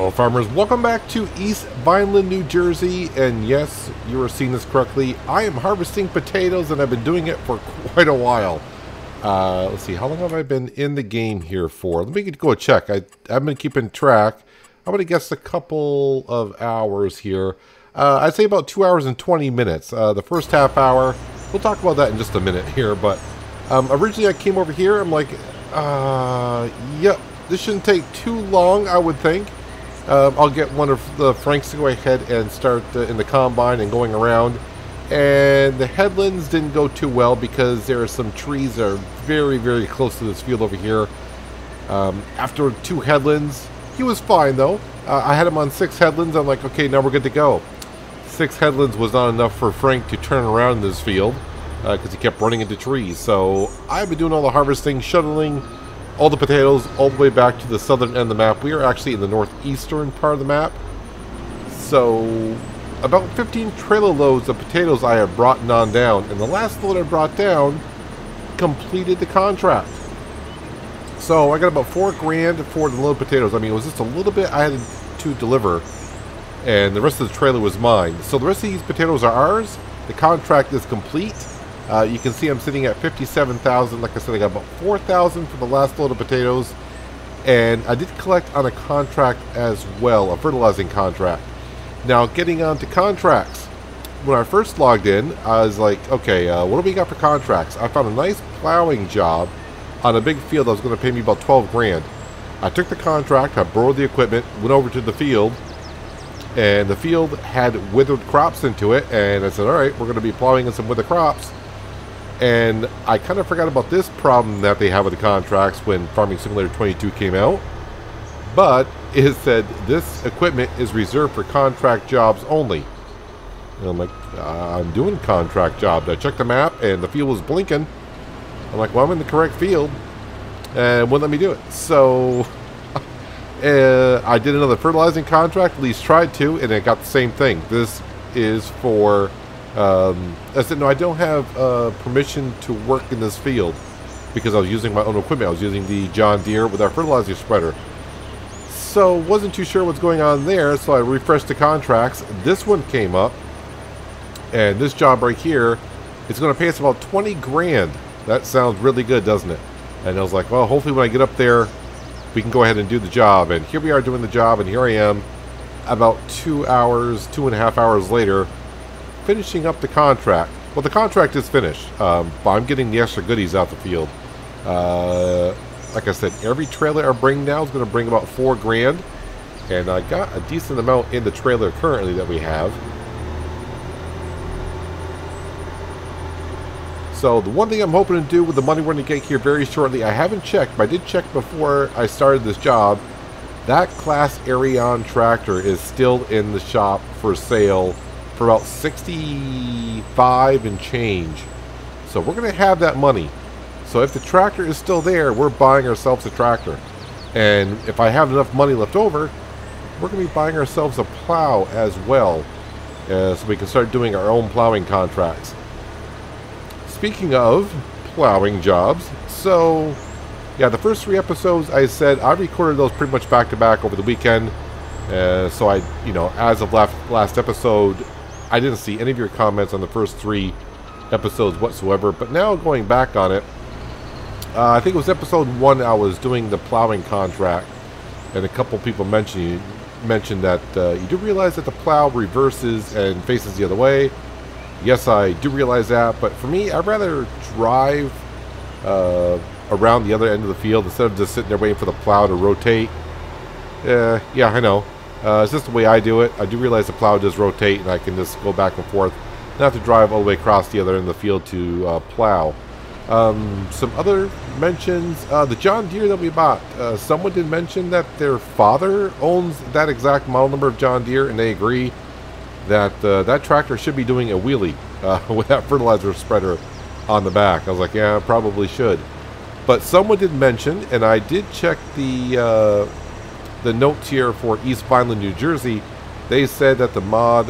Hello farmers, welcome back to East Vineland, New Jersey, and yes, you are seeing this correctly. I am harvesting potatoes and I've been doing it for quite a while. Let's see, how long have I been in the game here for? Let me go check. I've been keeping track. I'm going to guess a couple of hours here. I'd say about 2 hours and 20 minutes. The first half hour, we'll talk about that in just a minute here, but originally I came over here, I'm like, yep, this shouldn't take too long, I would think. I'll get one of the Franks to go ahead and start in the combine and going around. And the headlands didn't go too well because there are some trees that are very, very close to this field over here. After 2 headlands, he was fine though. I had him on 6 headlands. I'm like, okay, now we're good to go. 6 headlands was not enough for Frank to turn around in this field because he kept running into trees. So I've been doing all the harvesting, shuttling all the potatoes all the way back to the southern end of the map. We are actually in the northeastern part of the map. So about 15 trailer loads of potatoes I have brought on down, and the last load I brought down completed the contract. So I got about $4 grand for the load of potatoes. I mean, it was just a little bit I had to deliver, and the rest of the trailer was mine. So the rest of these potatoes are ours. The contract is complete. You can see I'm sitting at 57,000. Like I said, I got about 4,000 for the last load of potatoes, and I did collect on a contract as well, a fertilizing contract. Now, getting on to contracts. When I first logged in, I was like, okay, what do we got for contracts? I found a nice plowing job on a big field that was going to pay me about 12 grand. I took the contract, I borrowed the equipment, went over to the field, and the field had withered crops into it, and I said, all right, we're going to be plowing in some withered crops. And I kind of forgot about this problem that they have with the contracts when Farming Simulator 22 came out. But it said this equipment is reserved for contract jobs only. And I'm like, I'm doing contract jobs. I checked the map and the field was blinking. I'm like, well, I'm in the correct field, and wouldn't let me do it. So I did another fertilizing contract, at least tried to, and it got the same thing. This is for, I said, no, I don't have permission to work in this field because I was using my own equipment. I was using the John Deere with our fertilizer spreader. So wasn't too sure what's going on there, so I refreshed the contracts. This one came up, and this job right here is going to pay us about 20 grand. That sounds really good, doesn't it? And I was like, well, hopefully when I get up there, we can go ahead and do the job. And here we are doing the job, and here I am about 2 hours, 2.5 hours later, finishing up the contract. Well, the contract is finished, but I'm getting the extra goodies out the field. Like I said, every trailer I bring now is going to bring about 4 grand. And I got a decent amount in the trailer currently that we have. So the one thing I'm hoping to do with the money we're going to get here very shortly, I haven't checked, but I did check before I started this job. That Class Arion tractor is still in the shop for sale for about 65 and change. So we're going to have that money. So if the tractor is still there, we're buying ourselves a tractor. And if I have enough money left over, we're going to be buying ourselves a plow as well. So we can start doing our own plowing contracts. Speaking of plowing jobs, so yeah, the first 3 episodes I said I recorded those pretty much back to back over the weekend. So I, you know, as of last episode, I didn't see any of your comments on the first 3 episodes whatsoever. But now going back on it, I think it was episode 1 I was doing the plowing contract, and a couple people mentioned that you do realize that the plow reverses and faces the other way. Yes, I do realize that, but for me, I'd rather drive around the other end of the field instead of just sitting there waiting for the plow to rotate. Yeah, I know. It's just the way I do it. I do realize the plow does rotate, and I can just go back and forth. Not have to drive all the way across the other end of the field to plow. Some other mentions, the John Deere that we bought, someone did mention that their father owns that exact model number of John Deere, and they agree that that tractor should be doing a wheelie with that fertilizer spreader on the back. I was like, yeah, probably should. But someone did mention, and I did check the notes here for East Vineland, New Jersey. They said that the mod,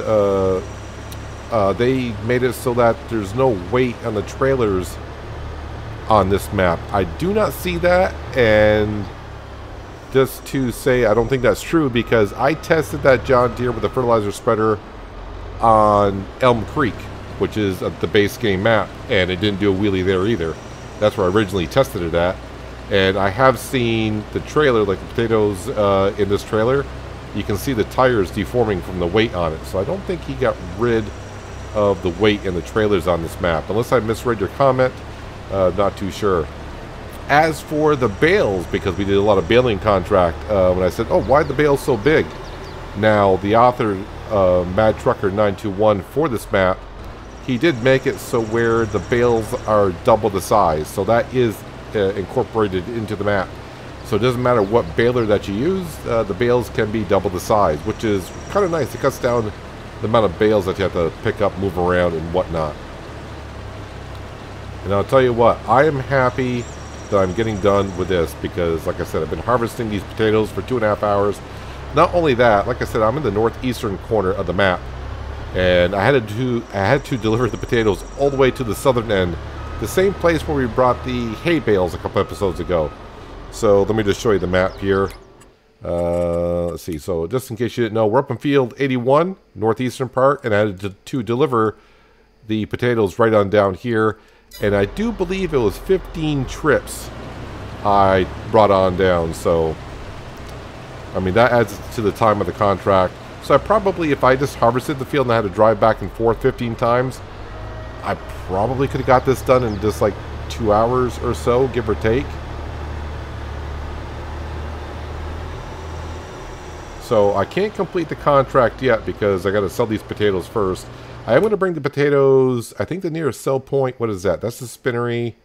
they made it so that there's no weight on the trailers on this map. I do not see that, and just to say I don't think that's true, because I tested that John Deere with a fertilizer spreader on Elm Creek, which is the base game map, and it didn't do a wheelie there either. That's where I originally tested it at. And I have seen the trailer, like the potatoes in this trailer, you can see the tires deforming from the weight on it. So I don't think he got rid of the weight in the trailers on this map. Unless I misread your comment, not too sure. As for the bales, because we did a lot of baling contract, when I said, oh, why are the bales so big? Now, the author, Mad Trucker 921 for this map, he did make it so where the bales are double the size. So that is incorporated into the map. So it doesn't matter what baler that you use, the bales can be double the size, which is kind of nice. It cuts down the amount of bales that you have to pick up, move around, and whatnot. And I'll tell you what, I am happy that I'm getting done with this, because like I said, I've been harvesting these potatoes for 2.5 hours. Not only that, like I said, I'm in the northeastern corner of the map, and I had to deliver the potatoes all the way to the southern end, the same place where we brought the hay bales a couple episodes ago. So let me just show you the map here. Let's see. So just in case you didn't know, we're up in field 81, northeastern part, and I had to deliver the potatoes right on down here. And I do believe it was 15 trips I brought on down. So, I mean, that adds to the time of the contract. So I probably, if I just harvested the field and I had to drive back and forth 15 times, I probably could have got this done in just like 2 hours or so, give or take. So I can't complete the contract yet because I got to sell these potatoes first. I am going to bring the potatoes, I think the nearest sell point, what is that? That's the spinnery,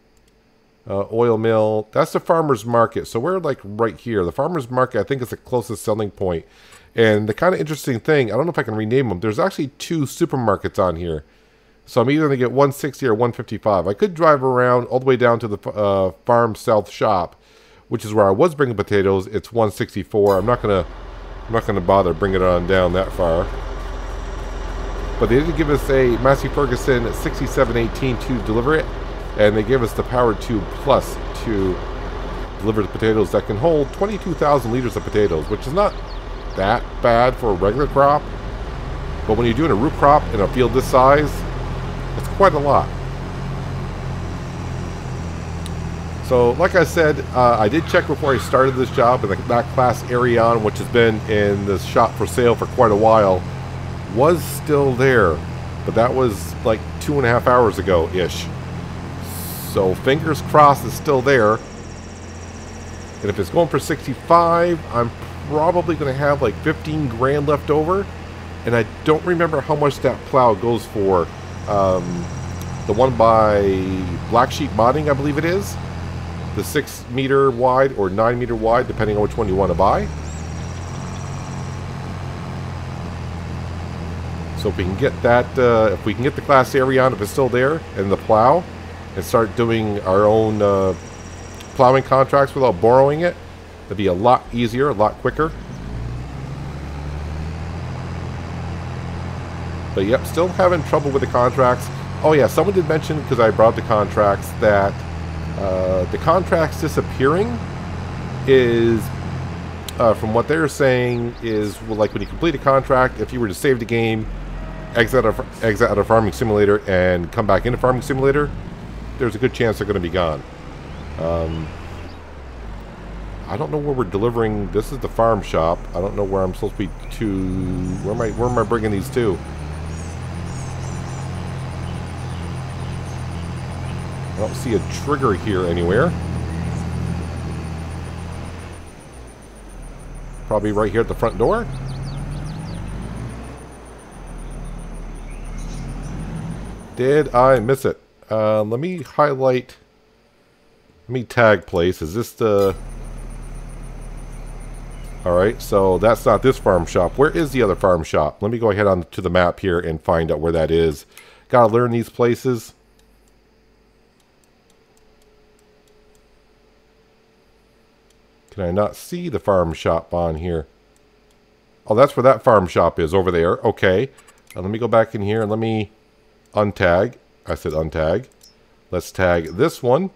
oil mill. That's the farmer's market. So we're like right here. The farmer's market, I think, is the closest selling point. And the kind of interesting thing, I don't know if I can rename them. There's actually 2 supermarkets on here. So I'm either going to get 160 or 155. I could drive around all the way down to the farm south shop, which is where I was bringing potatoes. It's 164. I'm not going to bother bringing it on down that far. But they did give us a Massey Ferguson 6718 to deliver it, and they gave us the Power Tube Plus to deliver the potatoes that can hold 22,000 liters of potatoes, which is not that bad for a regular crop. But when you're doing a root crop in a field this size, it's quite a lot. So, like I said, I did check before I started this job, and that class Arion, which has been in the shop for sale for quite a while, was still there. But that was like 2.5 hours ago-ish. So, fingers crossed it's still there. And if it's going for 65, I'm probably going to have like 15 grand left over. And I don't remember how much that plow goes for. The one by Black Sheep Modding, I believe it is. The 6 meter wide or 9 meter wide, depending on which one you want to buy. So if we can get that, if we can get the class Arion, if it's still there, and the plow, and start doing our own plowing contracts without borrowing it, it'd be a lot easier, a lot quicker. But yep, still having trouble with the contracts. Oh yeah, someone did mention, because I brought up the contracts, that the contracts disappearing is, from what they're saying, is, well, like when you complete a contract, if you were to save the game, exit out of Farming Simulator, and come back into Farming Simulator, there's a good chance they're going to be gone. I don't know where we're delivering. This is the farm shop. I don't know where I'm supposed to be to. Where am I bringing these to? I don't see a trigger here anywhere. Probably right here at the front door. Did I miss it? Let me highlight. Let me tag place. Is this the... Alright, so that's not this farm shop. Where is the other farm shop? Let me go ahead on to the map here and find out where that is. Gotta learn these places. Can I not see the farm shop on here? Oh, that's where that farm shop is, over there. Okay. Let me go back in here and let me untag. I said untag. Let's tag this one.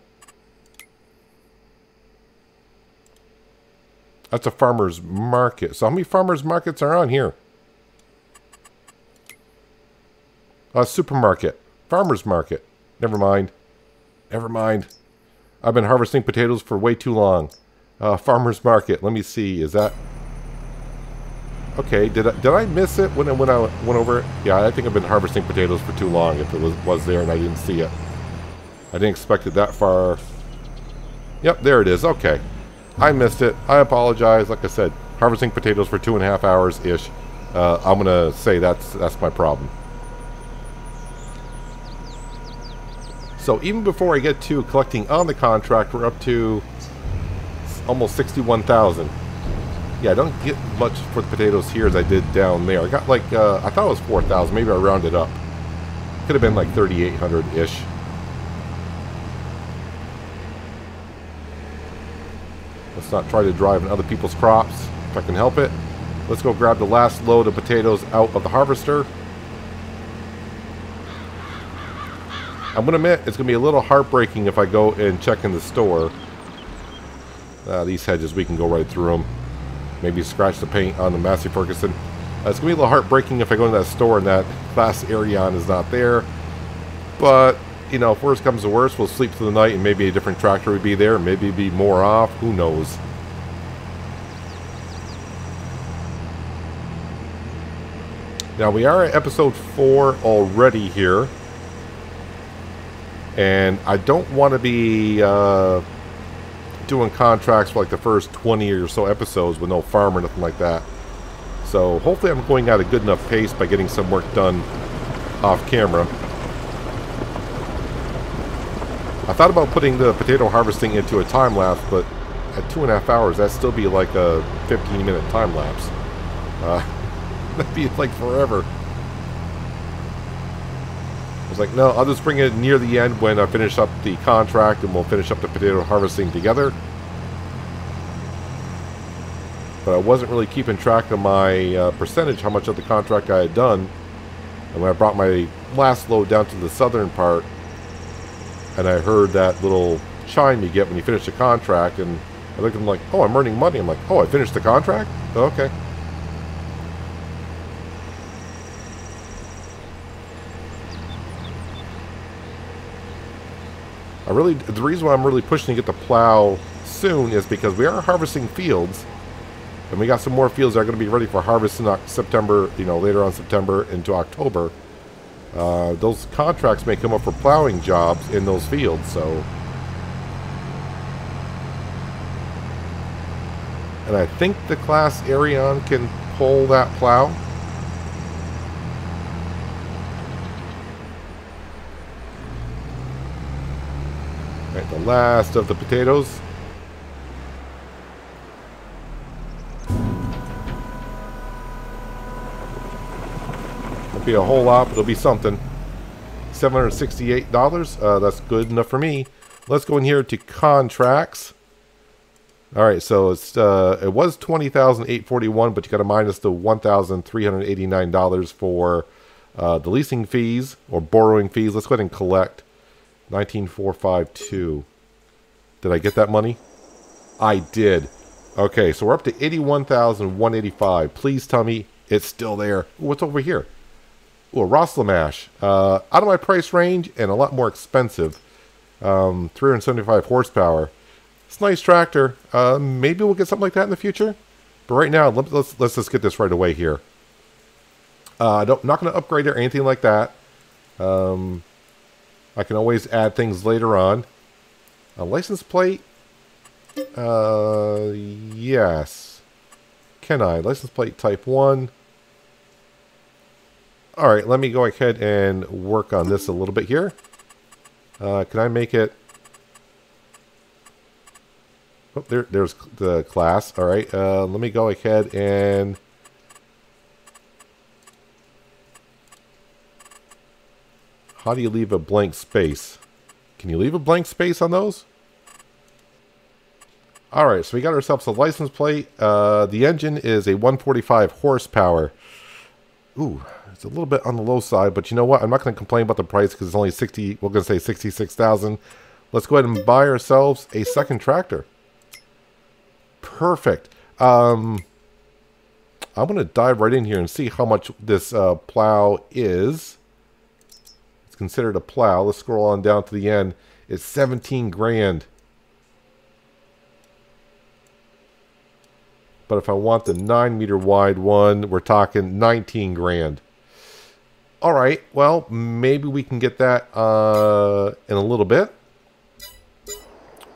That's a farmer's market. So how many farmer's markets are on here? Supermarket. Farmer's market. Never mind. Never mind. I've been harvesting potatoes for way too long. Farmer's market. Let me see. Is that... Okay, did I miss it when I went over it? Yeah, I think I've been harvesting potatoes for too long if it was there and I didn't see it. I didn't expect it that far. Yep, there it is. Okay. I missed it. I apologize. Like I said, harvesting potatoes for 2.5 hours-ish. I'm going to say that's my problem. So even before I get to collecting on the contract, we're up to almost 61,000. Yeah, I don't get much for the potatoes here as I did down there. I got like, I thought it was 4,000. Maybe I rounded up. Could have been like 3,800-ish. Let's not try to drive in other people's crops if I can help it. Let's go grab the last load of potatoes out of the harvester. I'm going to admit, it's going to be a little heartbreaking if I go and check in the store. These hedges, we can go right through them. Maybe scratch the paint on the Massey Ferguson. It's going to be a little heartbreaking if I go to that store and that Class Arion is not there. But, you know, if worst comes to worst, we'll sleep through the night and maybe a different tractor would be there. Maybe be more off. Who knows? Now, we are at episode 4 already here. And I don't want to be doing contracts for like the first 20 or so episodes with no farm or nothing like that. So hopefully I'm going at a good enough pace by getting some work done off camera. I thought about putting the potato harvesting into a time lapse, but at 2.5 hours, that'd still be like a 15-minute time lapse. That'd be like forever. I was like, no, I'll just bring it near the end when I finish up the contract and we'll finish up the potato harvesting together. But I wasn't really keeping track of my percentage, how much of the contract I had done. And when I brought my last load down to the southern part, and I heard that little chime you get when you finish the contract, and I looked at them like, oh, I'm earning money. I'm like, oh, I finished the contract? Okay. The reason why I'm really pushing to get the plow soon is because we are harvesting fields, and we got some more fields that are going to be ready for harvest in September, you know, later on September into October. Those contracts may come up for plowing jobs in those fields, so. And I think the Class Arion can pull that plow. Right, the last of the potatoes. Won't be a whole lot, but it'll be something. $768. That's good enough for me. Let's go in here to contracts. All right, so it's it was $20,841, but you got to minus the $1,389 for the leasing fees or borrowing fees. Let's go ahead and collect. 19,452. Did I get that money? I did. Okay, so we're up to 81,185. Please tell me it's still there. Ooh, what's over here? Ooh, a Roslamash. Out of my price range and a lot more expensive. 375 horsepower. It's a nice tractor. Maybe we'll get something like that in the future. But right now, let's just get this right away here. Not going to upgrade it or anything like that. I can always add things later on. A license plate? Yes. Can I? License plate type 1. Alright, let me go ahead and work on this a little bit here. Can I make it... Oh, there's the class. Alright, let me go ahead and... How do you leave a blank space? Can you leave a blank space on those? Alright, so we got ourselves a license plate. The engine is a 145 horsepower. Ooh, it's a little bit on the low side, but you know what? I'm not going to complain about the price because it's only 60. We're going to say 66,000. Let's go ahead and buy ourselves a second tractor. Perfect. I'm going to dive right in here and see how much this plow is. It's considered a plow. Let's scroll on down to the end. It's 17 grand. But if I want the 9-meter wide one, we're talking 19 grand. All right, well, maybe we can get that in a little bit.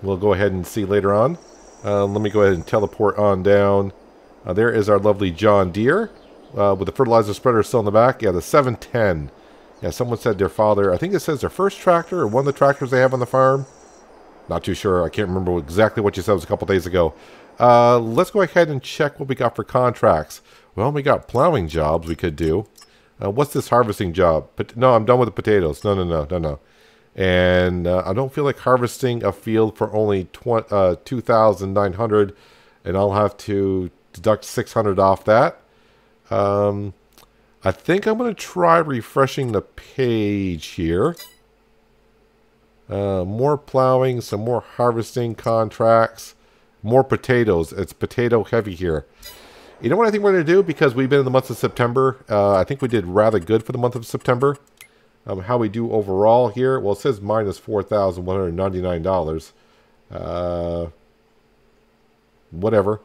We'll go ahead and see later on. Let me go ahead and teleport on down. There is our lovely John Deere with the fertilizer spreader still in the back. Yeah, the 710. Yeah, someone said their father, I think it says their first tractor or one of the tractors they have on the farm. Not too sure. I can't remember exactly what you said. It was a couple days ago. Let's go ahead and check what we got for contracts. Well, we got plowing jobs we could do. What's this harvesting job? No, I'm done with the potatoes. No. And I don't feel like harvesting a field for only 2,900, and I'll have to deduct 600 off that. I think I'm going to try refreshing the page here. More plowing, some more harvesting contracts, more potatoes. It's potato heavy here. You know what I think we're going to do? Because we've been in the month of September. I think we did rather good for the month of September. How we do overall here? Well, it says minus $4,199. Whatever.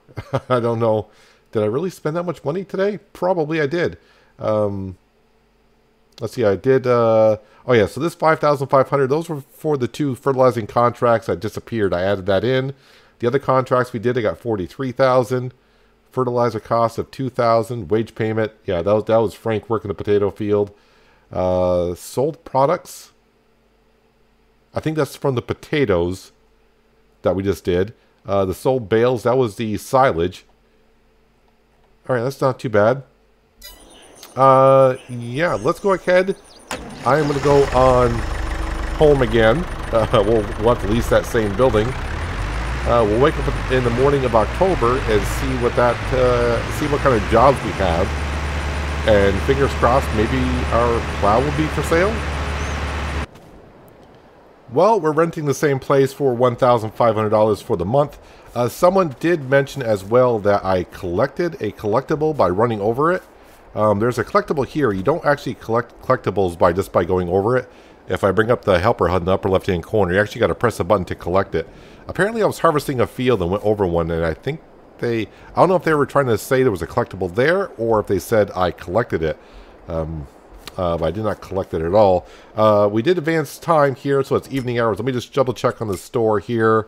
I don't know. Did I really spend that much money today? Probably I did. Let's see. I did. Oh yeah. So this 5,500. Those were for the 2 fertilizing contracts that disappeared. I added that in. The other contracts we did, I got 43,000. Fertilizer cost of 2,000. Wage payment. Yeah, that was Frank working the potato field. Sold products. I think that's from the potatoes that we just did. The sold bales, that was the silage. Alright, that's not too bad. Yeah, let's go ahead. I am going to go on home again. We'll want to lease that same building. We'll wake up in the morning of October and see what kind of jobs we have. And fingers crossed, maybe our plow will be for sale. Well, we're renting the same place for $1,500 for the month. Someone did mention as well that I collected a collectible by running over it. There's a collectible here. You don't actually collect collectibles by going over it. If I bring up the helper HUD in the upper left-hand corner, you actually got to press a button to collect it. Apparently, I was harvesting a field and went over one, and I think I don't know if they were trying to say there was a collectible there, or if they said I collected it. But I did not collect it at all. We did advance time here, so it's evening hours. Let me just double check on the store here.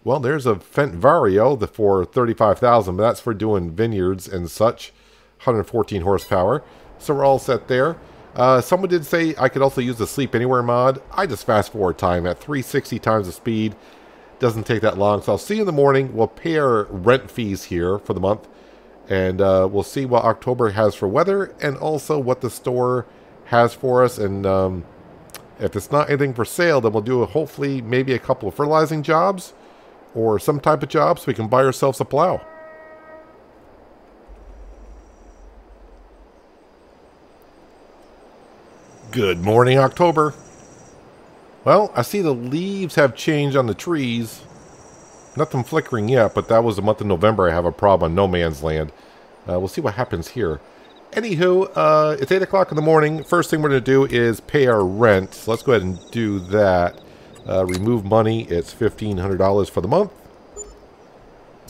Well, there's a Fendt Vario for $35,000, but that's for doing vineyards and such. 114 horsepower. So we're all set there. Someone did say I could also use the Sleep Anywhere mod. I just fast forward time at 360 times the speed. Doesn't take that long. So I'll see you in the morning. We'll pay our rent fees here for the month. And we'll see what October has for weather and also what the store has for us. And if it's not anything for sale, then we'll do hopefully maybe a couple of fertilizing jobs or some type of job so we can buy ourselves a plow. Good morning, October. Well, I see the leaves have changed on the trees. Nothing flickering yet, but that was the month of November. I have a problem on No Man's Land. We'll see what happens here. Anywho, it's 8 o'clock in the morning. First thing we're going to do is pay our rent. So let's go ahead and do that. Remove money. It's $1,500 for the month.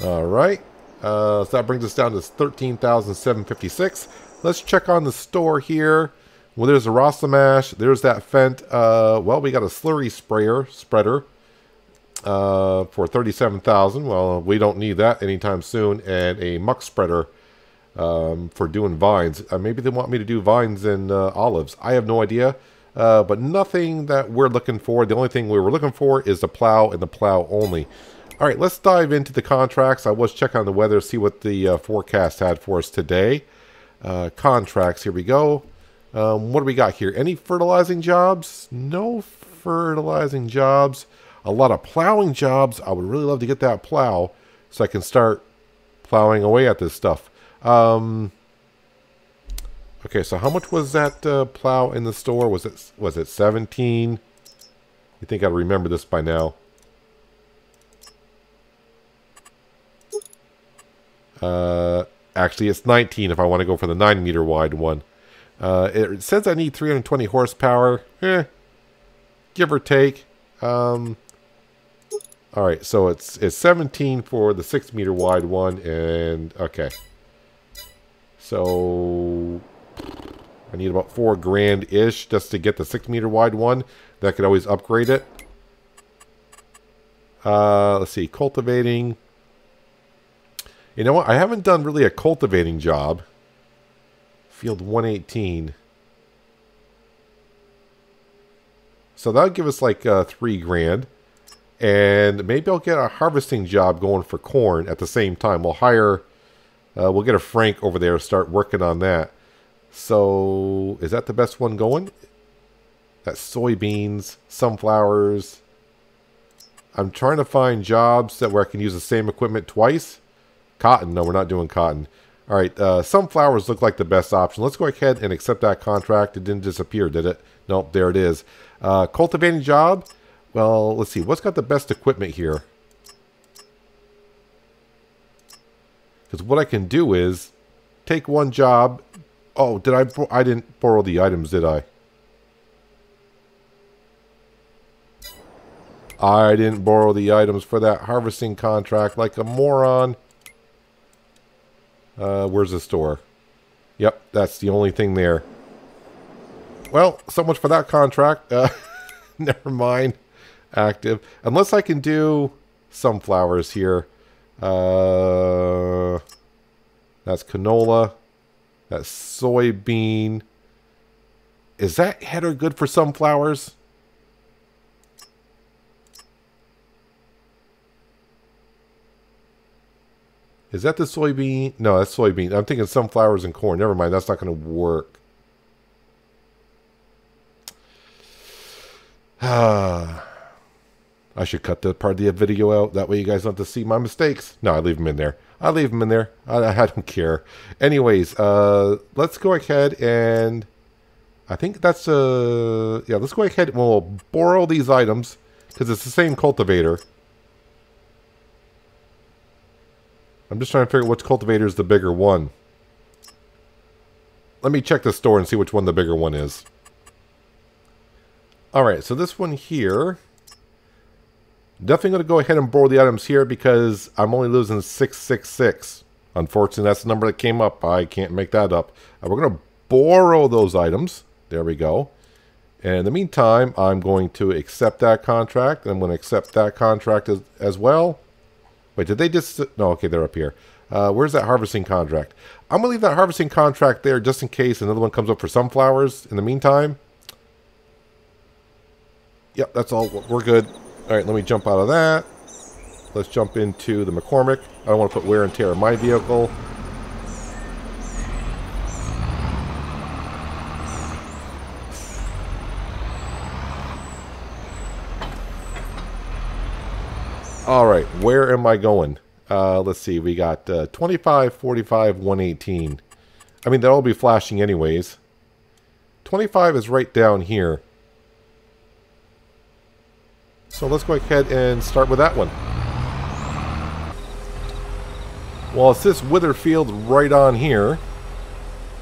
All right. So that brings us down to $13,756. Let's check on the store here. Well, there's a Rosamash. There's that Fendt. Well, we got a slurry spreader for $37,000. Well, we don't need that anytime soon. And a muck spreader for doing vines. Maybe they want me to do vines and olives. I have no idea. But nothing that we're looking for. The only thing we were looking for is the plow and the plow only. All right, let's dive into the contracts. I was checking on the weather, see what the forecast had for us today. Contracts, here we go. What do we got here? Any fertilizing jobs? No fertilizing jobs. A lot of plowing jobs. I would really love to get that plow so I can start plowing away at this stuff. Okay, so how much was that plow in the store? Was it 17? You think I'd remember this by now? Actually, it's 19 if I want to go for the 9-meter wide one. It says I need 320 horsepower. Give or take. All right, so it's 17 for the 6-meter wide one, and okay. So I need about $4 grand ish just to get the 6-meter wide one. That could always upgrade it. Let's see, cultivating. You know what? I haven't done really a cultivating job. Field 118. So that'll give us like $3 grand. And maybe I'll get a harvesting job going for corn at the same time. We'll hire, we'll get a Frank over there to start working on that. So is that the best one going? That's soybeans, sunflowers. I'm trying to find jobs where I can use the same equipment twice. Cotton, no, we're not doing cotton. All right, sunflowers look like the best option. Let's go ahead and accept that contract. It didn't disappear, did it? Nope, there it is. Cultivating job. Well, let's see. What's got the best equipment here? Because what I can do is take one job. Oh, I didn't borrow the items, did I? I didn't borrow the items for that harvesting contract like a moron. Where's the store? Yep, that's the only thing there. Well, so much for that contract. Never mind. Active. Unless I can do sunflowers here. That's canola. That's soybean. Is that header good for sunflowers? Is that the soybean? No, that's soybean. I'm thinking sunflowers and corn. Never mind. That's not going to work. I should cut that part of the video out. That way you guys don't have to see my mistakes. No, I leave them in there. I leave them in there. I don't care. Anyways, let's go ahead and... I think that's... yeah, let's go ahead and we'll borrow these items. Because it's the same cultivator. I'm just trying to figure out which cultivator is the bigger one. Let me check the store and see which one the bigger one is. Alright, so this one here... Definitely going to go ahead and borrow the items here because I'm only losing 666. Unfortunately, that's the number that came up. I can't make that up. We're going to borrow those items. There we go. And in the meantime, I'm going to accept that contract. I'm going to accept that contract as well. Wait, did they just... No, okay, they're up here. Where's that harvesting contract? I'm going to leave that harvesting contract there just in case another one comes up for sunflowers. In the meantime... Yep, that's all. We're good. All right, let me jump out of that. Let's jump into the McCormick. I don't want to put wear and tear on my vehicle. All right, where am I going? Let's see. We got 25, 45, 118. I mean, they'll all be flashing anyways. 25 is right down here. So let's go ahead and start with that one. Well, it's this wither field right on here.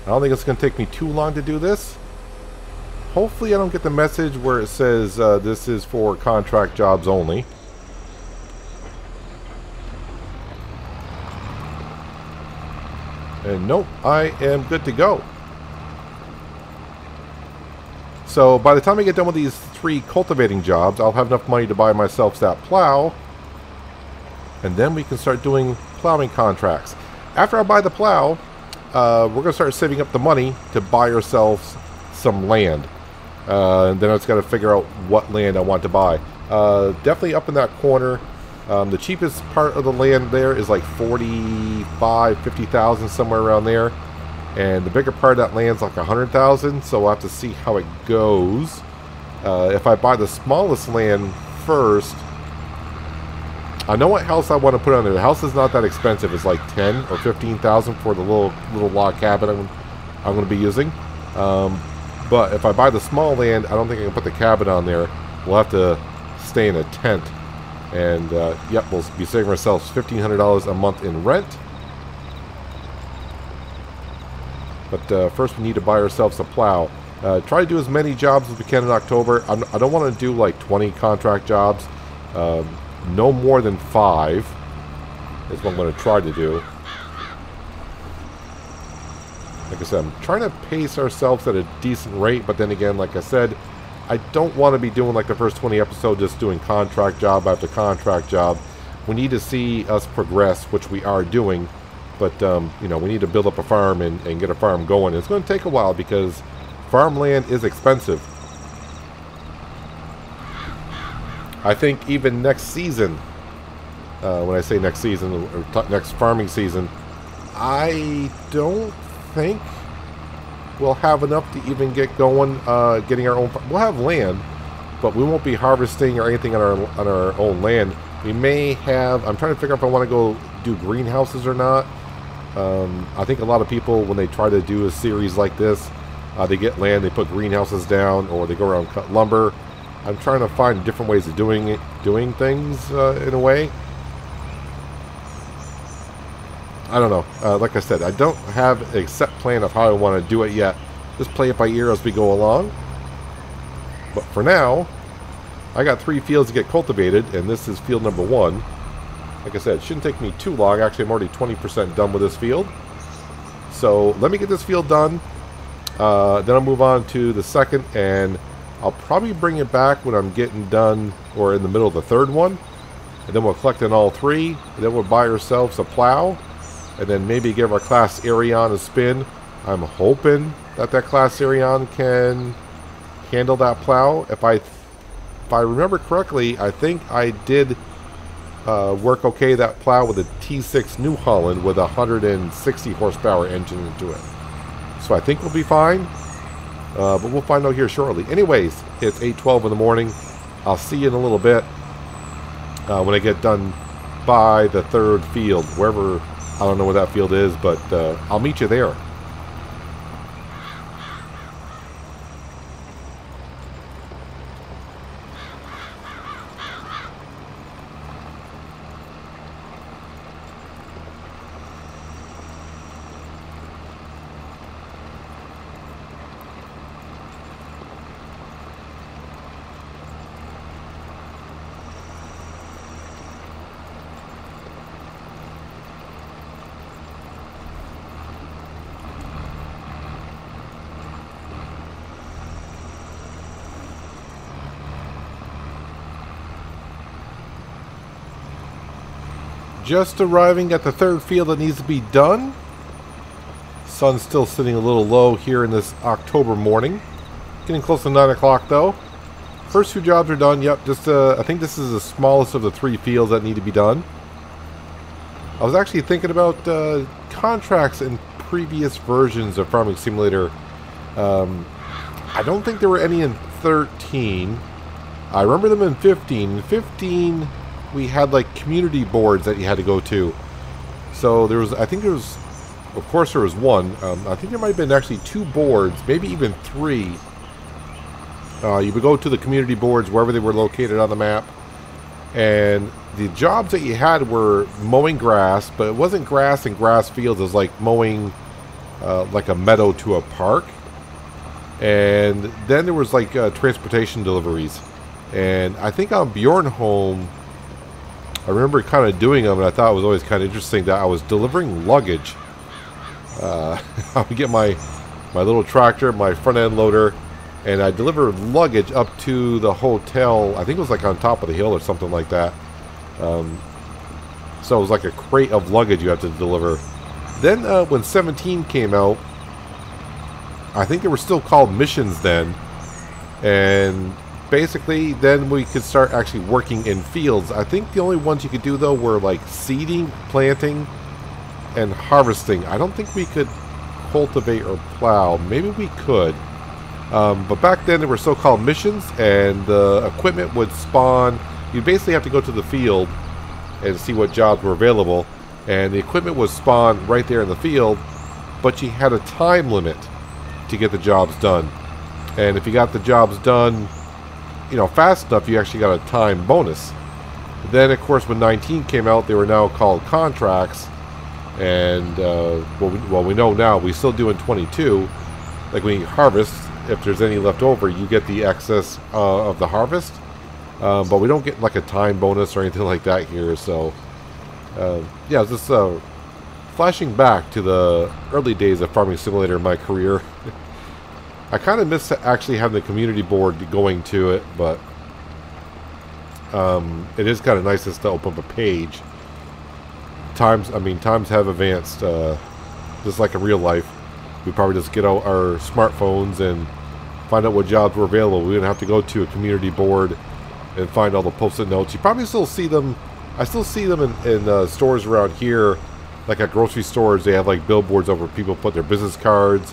I don't think it's going to take me too long to do this. Hopefully I don't get the message where it says this is for contract jobs only. And nope, I am good to go. So by the time I get done with these 3 cultivating jobs, I'll have enough money to buy myself that plow. And then we can start doing plowing contracts. After I buy the plow, we're going to start saving up the money to buy ourselves some land. And then I just got to figure out what land I want to buy. Definitely up in that corner. The cheapest part of the land there is like 45, 50,000, somewhere around there. And the bigger part of that land's like 100,000, so we'll have to see how it goes. If I buy the smallest land first, I know what house I want to put on there. The house is not that expensive. It's like 10 or 15,000 for the little log cabin I'm going to be using. But if I buy the small land, I don't think I can put the cabin on there. We'll have to stay in a tent. And, yep, we'll be saving ourselves $1,500 a month in rent. But first we need to buy ourselves a plow. Try to do as many jobs as we can in October. I don't want to do like 20 contract jobs. No more than 5 is what I'm going to try to do. Like I said, I'm trying to pace ourselves at a decent rate, but then again, like I said, I don't want to be doing like the first 20 episodes just doing contract job after contract job. We need to see us progress, which we are doing, but you know, we need to build up a farm and get a farm going. It's going to take a while because farmland is expensive. I think even next season, when I say next season, or next farming season, I don't think we'll have enough to even get going, getting our own. We'll have land, but we won't be harvesting or anything on our own land. We may have. I'm trying to figure out if I want to go do greenhouses or not. I think a lot of people, when they try to do a series like this, they get land, they put greenhouses down, or they go around cut lumber. I'm trying to find different ways of doing things in a way. I don't know. Like I said, I don't have a set plan of how I want to do it yet. Just play it by ear as we go along. But for now, I got 3 fields to get cultivated, and this is field number 1. Like I said, it shouldn't take me too long. Actually, I'm already 20% done with this field. So let me get this field done. Then I'll move on to the second, and I'll probably bring it back when I'm getting done or in the middle of the third one. And then we'll collect in all 3. And then we'll buy ourselves a plow. And then maybe give our Class Arion a spin. I'm hoping that Class Arion can handle that plow. If I remember correctly, I think I did work okay that plow with a T6 New Holland with a 160 horsepower engine into it. So I think we'll be fine. But we'll find out here shortly. Anyways, it's 8:12 in the morning. I'll see you in a little bit when I get done by the 3rd field, wherever. I don't know where that field is, but I'll meet you there. Just arriving at the 3rd field that needs to be done. Sun's still sitting a little low here in this October morning. Getting close to 9 o'clock though. First 2 jobs are done. Yep, just I think this is the smallest of the 3 fields that need to be done. I was actually thinking about contracts in previous versions of Farming Simulator. I don't think there were any in 13. I remember them in 15. In 15... we had like community boards that you had to go to. So there was, I think there was, of course there was one. I think there might have been actually 2 boards, maybe even 3. You would go to the community boards wherever they were located on the map. And the jobs that you had were mowing grass, but it wasn't grass in grass fields. It was like mowing like a meadow to a park. And then there was like transportation deliveries. And I think on Bjornholm, I remember kind of doing them, and I thought it was always kind of interesting that I was delivering luggage. I would get my little tractor, my front end loader, and I delivered luggage up to the hotel. I think it was like on top of the hill or something like that. So it was like a crate of luggage you had to deliver. Then when 17 came out, I think they were still called missions then, and basically then we could start actually working in fields. I think the only ones you could do though were like seeding, planting, and harvesting. I don't think we could cultivate or plow. Maybe we could, but back then they were so-called missions, and the equipment would spawn. You basically have to go to the field and see what jobs were available, and the equipment would spawn right there in the field, but you had a time limit to get the jobs done. And if you got the jobs done, you know, fast enough, you actually got a time bonus. Then, of course, when 19 came out, they were now called contracts. And well, we know now we still do in 22. Like when you harvest, if there's any left over, you get the excess of the harvest. But we don't get like a time bonus or anything like that here. So yeah, just flashing back to the early days of Farming Simulator in my career. I kind of miss actually having the community board going to it, but it is kind of nice just to open up a page. Times have advanced, just like in real life. We probably just get out our smartphones and find out what jobs were available. We didn't have to go to a community board and find all the post-it notes. You probably still see them. I still see them in stores around here, like at grocery stores. They have like billboards over people put their business cards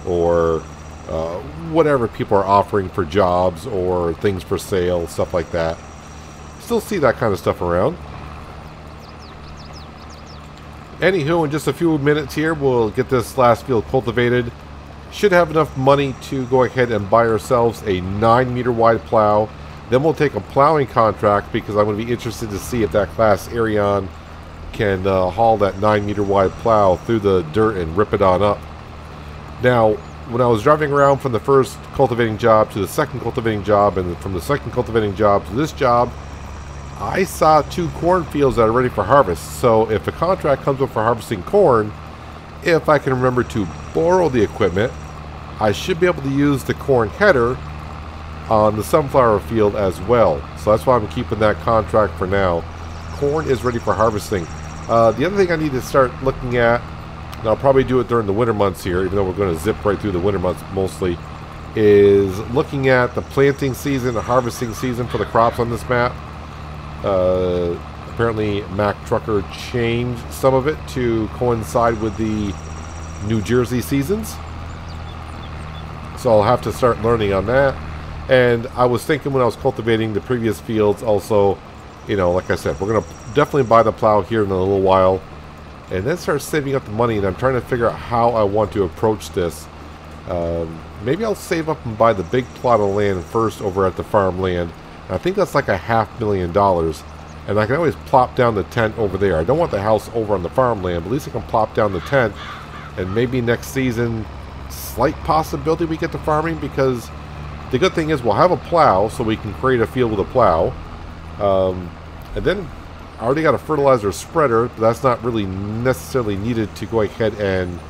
or whatever people are offering for jobs or things for sale, stuff like that. Still see that kind of stuff around. Anywho, in just a few minutes here, we'll get this last field cultivated. Should have enough money to go ahead and buy ourselves a 9-meter wide plow. Then we'll take a plowing contract because I'm going to be interested to see if that class Arion can haul that 9-meter wide plow through the dirt and rip it on up. Now, when I was driving around from the first cultivating job to the second cultivating job, and from the second cultivating job to this job, I saw 2 cornfields that are ready for harvest. So if a contract comes up for harvesting corn, if I can remember to borrow the equipment, I should be able to use the corn header on the sunflower field as well. So that's why I'm keeping that contract for now. Corn is ready for harvesting. The other thing I need to start looking at, and I'll probably do it during the winter months here, even though we're going to zip right through the winter months mostly, is looking at the planting season, the harvesting season for the crops on this map. Apparently Mac Trucker changed some of it to coincide with the New Jersey seasons. So I'll have to start learning on that. And I was thinking when I was cultivating the previous fields also, you know, like I said, we're going to definitely buy the plow here in a little while. And then start saving up the money. And I'm trying to figure out how I want to approach this. Maybe I'll save up and buy the big plot of land first over at the farmland. I think that's like $500,000, and I can always plop down the tent over there. I don't want the house over on the farmland, but at least I can plop down the tent, and maybe next season, slight possibility we get to farming, because the good thing is we'll have a plow, so we can create a field with a plow, and then I already got a fertilizer spreader, but that's not really necessarily needed to go ahead and,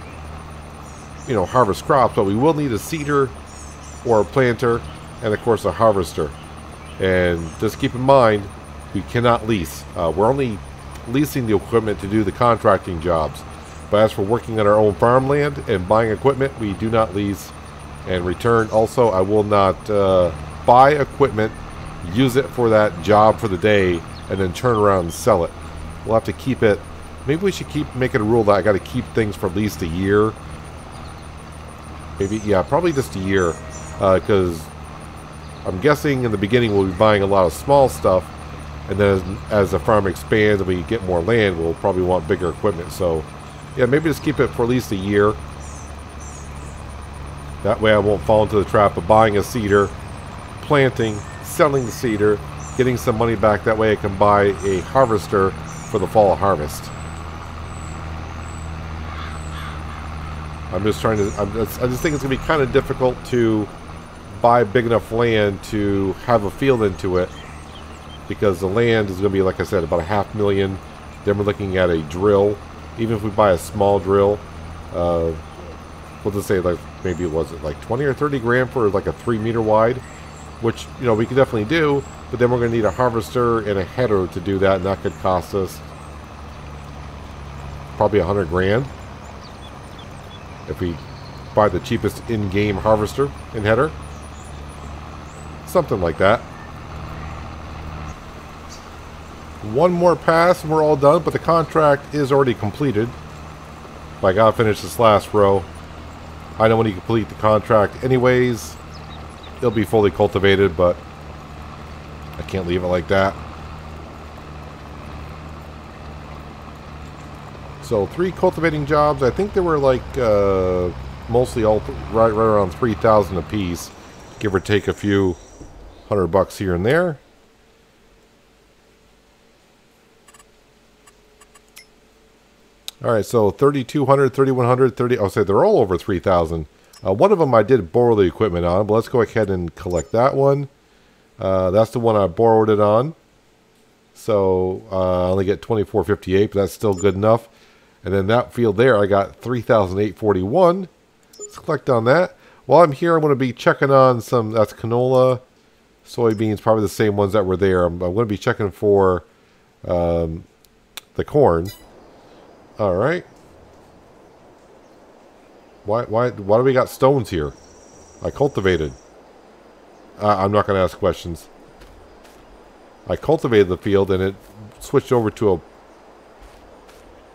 you know, harvest crops, but we will need a seeder or a planter, and of course a harvester. And just keep in mind, we cannot lease. We're only leasing the equipment to do the contracting jobs. But as for working on our own farmland and buying equipment, we do not lease and return. Also, I will not buy equipment, use it for that job for the day, and then turn around and sell it. We'll have to keep it. Maybe we should keep making a rule that I got to keep things for at least a year. Maybe, yeah, probably just a year. Because I'm guessing in the beginning we'll be buying a lot of small stuff, and then as the farm expands and we get more land, we'll probably want bigger equipment. So yeah, maybe just keep it for at least a year. That way I won't fall into the trap of buying a seeder, planting, selling the seeder, getting some money back. That way I can buy a harvester for the fall harvest. I'm just trying to, I just think it's going to be kind of difficult to buy big enough land to have a field into it, because the land is going to be, like I said, about $500,000. Then we're looking at a drill. Even if we buy a small drill, we'll just say like maybe was it like 20 or 30 grand for like a 3-meter wide, which, you know, we could definitely do. But then we're going to need a harvester and a header to do that, and that could cost us probably 100 grand if we buy the cheapest in-game harvester and header. Something like that. One more pass and we're all done, but the contract is already completed. But I gotta finish this last row. I know when you complete the contract anyways, it'll be fully cultivated, but I can't leave it like that. So 3 cultivating jobs. I think they were like mostly all right around 3,000 a piece, give or take a few $100 here and there. All right, so 3,200, 3,100, 30. I'll say they're all over 3,000. One of them I did borrow the equipment on, but let's go ahead and collect that one. That's the one I borrowed it on. So I only get 2,458, but that's still good enough. And then that field there, I got 3,841. Let's collect on that. While I'm here, I'm going to be checking on some, that's canola, soybeans, probably the same ones that were there. I'm going to be checking for the corn. All right. Why do we got stones here? I cultivated. I'm not going to ask questions. I cultivated the field and it switched over to a...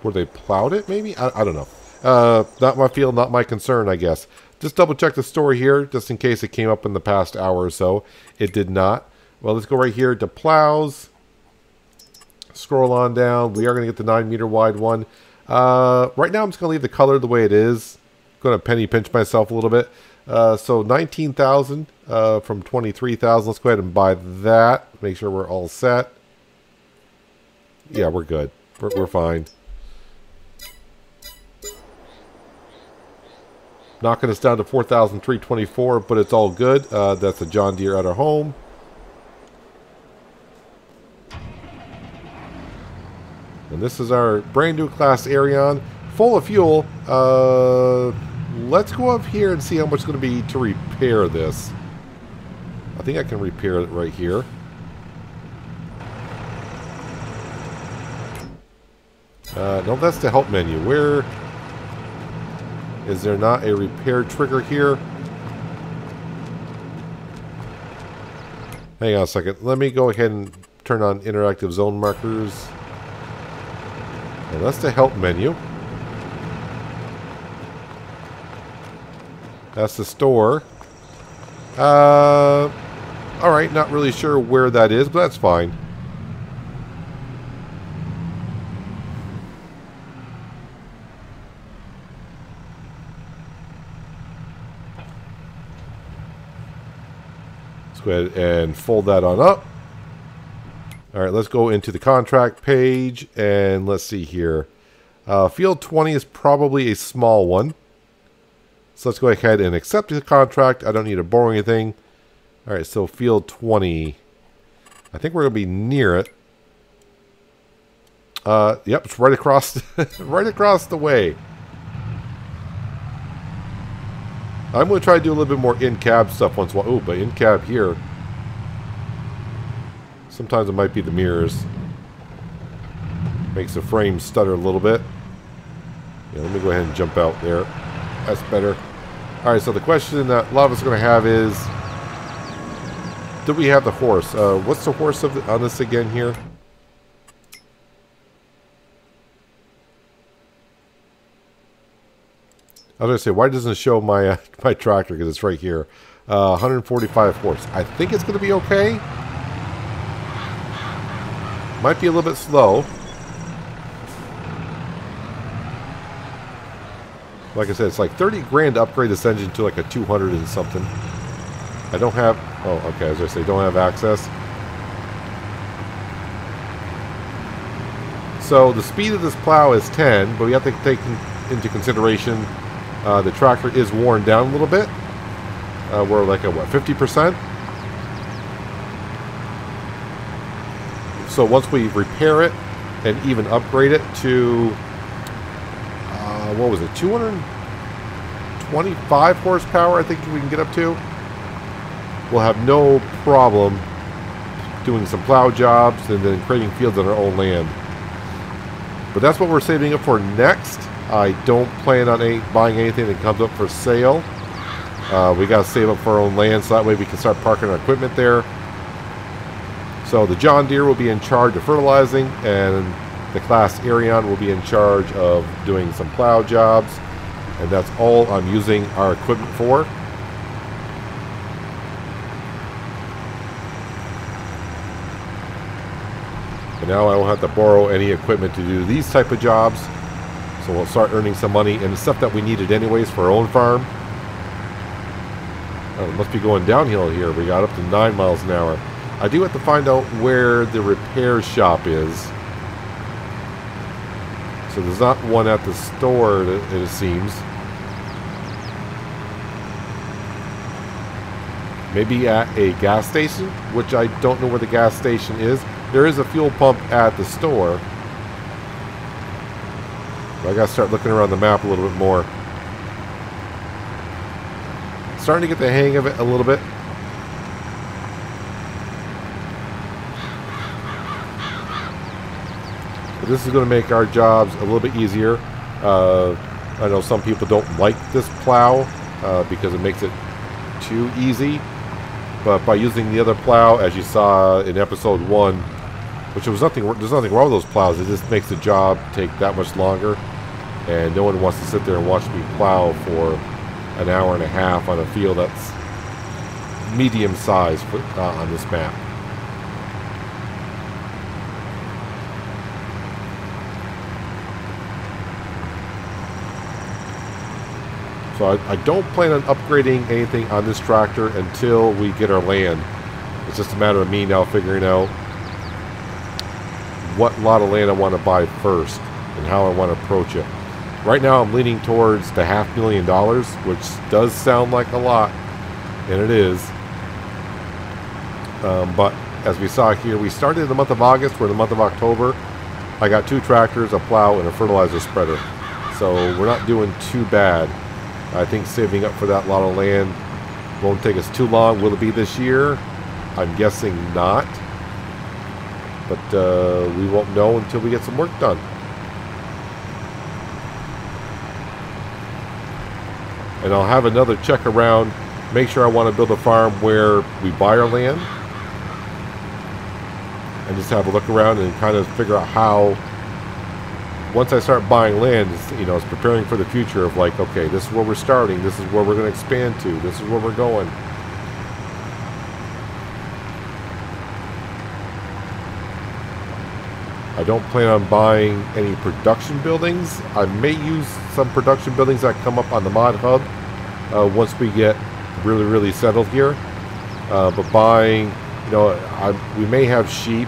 Where they plowed it, maybe? I don't know. Not my field, not my concern, I guess. Just double check the story here, just in case it came up in the past hour or so. It did not. Well, let's go right here to plows. Scroll on down. We are going to get the 9-meter wide one. Right now, I'm just going to leave the color the way it is. I'm going to penny pinch myself a little bit. So 19,000 from 23,000. Let's go ahead and buy that. Make sure we're all set. Yeah, we're good. We're fine. Knocking us down to 4,324, but it's all good. That's a John Deere at our home. And this is our brand new class Arion, full of fuel. Let's go up here and see how much it's going to be to repair this. I think I can repair it right here. No, that's the help menu. Where is there not a repair trigger here? Hang on a second. Let me go ahead and turn on interactive zone markers. And that's the help menu. That's the store. Alright, not really sure where that is, but that's fine. Let's go ahead and fold that on up. Alright, let's go into the contract page, and let's see here. Field 20 is probably a small one. So let's go ahead and accept the contract. I don't need to borrow anything. Alright, so field 20. I think we're going to be near it. Yep, it's right across, right across the way. I'm going to try to do a little bit more in-cab stuff once in a while. Ooh, but in-cab here. Sometimes it might be the mirrors. Makes the frame stutter a little bit. Yeah, let me go ahead and jump out there. That's better. Alright, so the question that a lot of us are going to have is, do we have the horse? What's the horse on this again here? I was going to say, why doesn't it show my my tractor? Because it's right here. 145 horse. I think it's going to be okay. Might be a little bit slow. Like I said, it's like 30 grand to upgrade this engine to like a 200 and something. I don't have... Oh, okay, as I say, don't have access. So the speed of this plow is 10, but we have to take into consideration the tractor is worn down a little bit. We're like at, what, 50%? So once we repair it and even upgrade it to... what was it, 225 horsepower, I think we can get up to. We'll have no problem doing some plow jobs and then creating fields on our own land. But that's what we're saving up for next. I don't plan on buying anything that comes up for sale. We got to save up for our own land so that way we can start parking our equipment there. So the John Deere will be in charge of fertilizing, and the class Arion will be in charge of doing some plow jobs, and that's all I'm using our equipment for. And now I won't have to borrow any equipment to do these type of jobs, so we'll start earning some money, and the stuff that we needed anyways for our own farm. Oh, it must be going downhill here. We got up to 9 miles an hour. I do have to find out where the repair shop is. So there's not one at the store, it seems. Maybe at a gas station, which I don't know where the gas station is. There is a fuel pump at the store. But I gotta start looking around the map a little bit more. Starting to get the hang of it a little bit. But this is going to make our jobs a little bit easier. I know some people don't like this plow because it makes it too easy. But by using the other plow, as you saw in episode 1, which there's nothing wrong with those plows, it just makes the job take that much longer. And no one wants to sit there and watch me plow for an hour and a half on a field that's medium size on this map. So I don't plan on upgrading anything on this tractor until we get our land. It's just a matter of me now figuring out what lot of land I want to buy first and how I want to approach it. Right now I'm leaning towards the $500,000, which does sound like a lot, and it is. But as we saw here, we started in the month of August. We're in the month of October. I got 2 tractors, a plow, and a fertilizer spreader. So we're not doing too bad. I think saving up for that lot of land won't take us too long. Will it be this year? I'm guessing not. But we won't know until we get some work done. And I'll have another check around, make sure I want to build a farm where we buy our land. And just have a look around and kind of figure out how, once I start buying land, it's preparing for the future of like, okay, this is where we're starting, this is where we're going to expand to, this is where we're going. I don't plan on buying any production buildings. I may use some production buildings that come up on the mod hub once we get really, really settled here. But buying, we may have sheep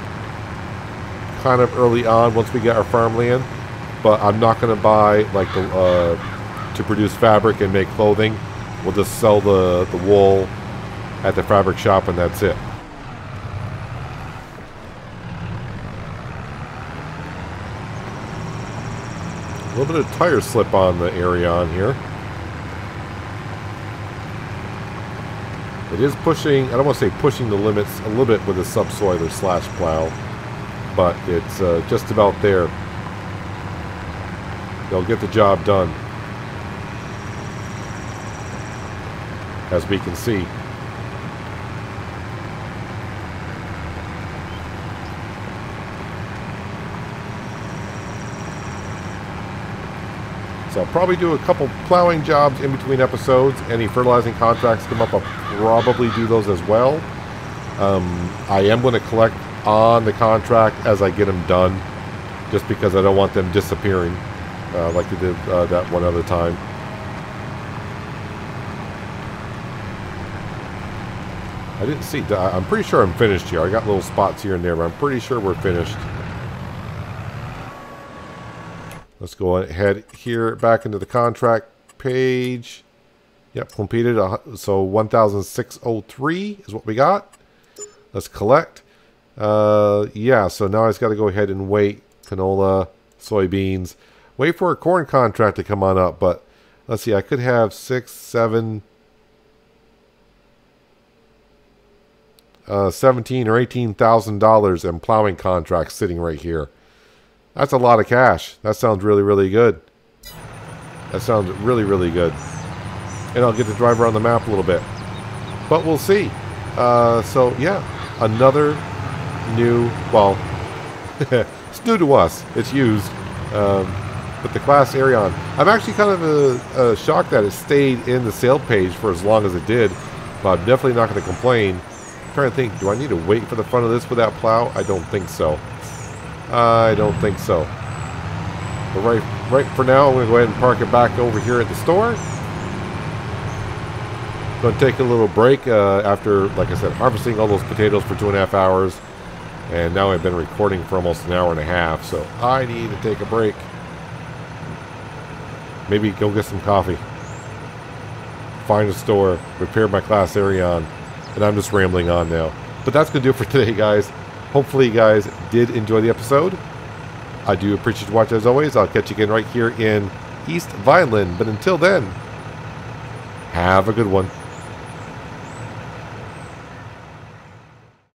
kind of early on once we get our farmland. But I'm not going to buy like to produce fabric and make clothing. We'll just sell the wool at the fabric shop and that's it. A little bit of tire slip on the area on here. It is pushing, I don't want to say pushing the limits a little bit with the subsoiler slash plow, but it's just about there. They'll get the job done, as we can see. So I'll probably do a couple plowing jobs in between episodes. Any fertilizing contracts come up, I'll probably do those as well. I am going to collect on the contract as I get them done, just because I don't want them disappearing like we did that one other time. I didn't see, I'm pretty sure I'm finished here. I got little spots here and there, but I'm pretty sure we're finished. Let's go ahead here, back into the contract page. Yep, completed. So 1,603 is what we got. Let's collect. Yeah, so now I just got to go ahead and wait. Canola, soybeans. Wait for a corn contract to come on up. But let's see, I could have 6, 7, 17 or $18,000 in plowing contracts sitting right here. That's a lot of cash. That sounds really, really good. That sounds really, really good. And I'll get to drive around the map a little bit. But we'll see. So, yeah. Another new... Well, it's new to us. It's used. But the class Arion. I'm actually kind of shocked that it stayed in the sale page for as long as it did. But I'm definitely not going to complain. I'm trying to think, do I need to wait for the front of this with that plow? I don't think so. I don't think so. But right for now, I'm going to go ahead and park it back over here at the store. Going to take a little break after, like I said, harvesting all those potatoes for 2.5 hours. And now I've been recording for almost an hour and a half, so I need to take a break. Maybe go get some coffee. Find a store. Repair my class Arion. And I'm just rambling on now. But that's going to do it for today, guys. Hopefully you guys did enjoy the episode. I do appreciate you watching as always. I'll catch you again right here in East Vineland. But until then, have a good one.